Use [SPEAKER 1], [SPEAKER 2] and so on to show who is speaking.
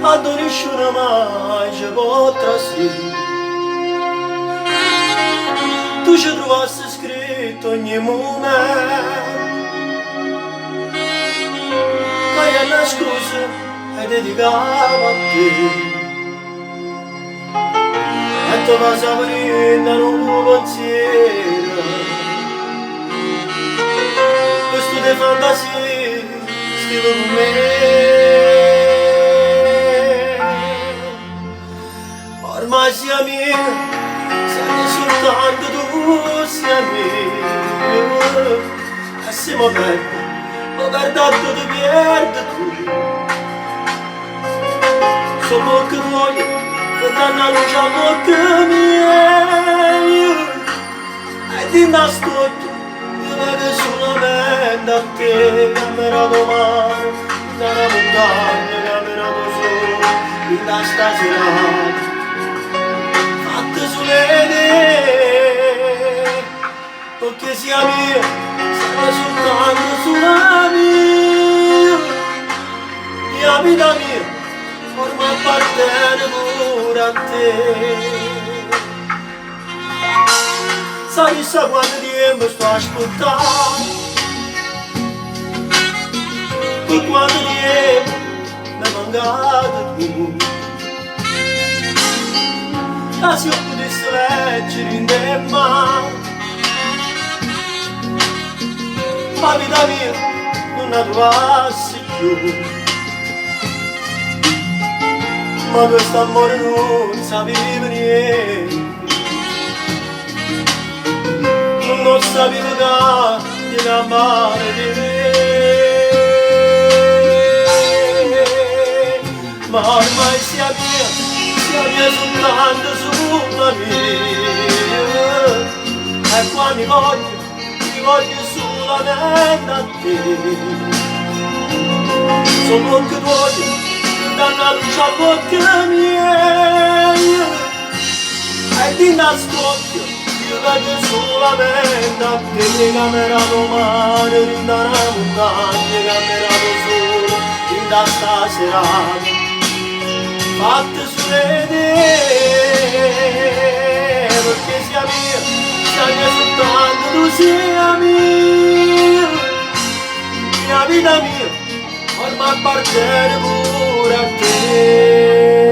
[SPEAKER 1] ad nessuno mai ci potrà sì. Tu ci trovassi scritto ogni momento che è una scusa e dedicava a te. E tu passava in un pensiero, questo di fantasia scrivo con me. Ormai sia mia, sai soltanto tu sia mia. E se mi perdo, mi perdo ti perdo tu. Sono che voglio, che danno luce a bocca mia. E ti nascondo, io vedo solamente a te. Camerato mare, dalla montagna, camerato solo, in da stasera. Perché sia mia, sarà soltanto sulla mia vita mia, ormai appartiene pure a te. Sai chissà quanto tempo sto aspettando, per quanto tempo mi è mancato tu. Se io potessi leggere in te mano, la vita mia non la trovassi più. Ma questo amore non sapeva niente, non sapeva che ti amare di me. Ma ormai sia mia soltanto sulla mia. E qua mi voglio solamente a te. Sono anche tuoi, che danno la luce a bocca mia. E ti nascondo, io vedo solamente a te. Camerato mare, in da montagna, camerato solo, in da sta serata. Fatte su vedere, perché sia mia soltanto tu sia mia. La vita mia, ormai appartiene pure a te.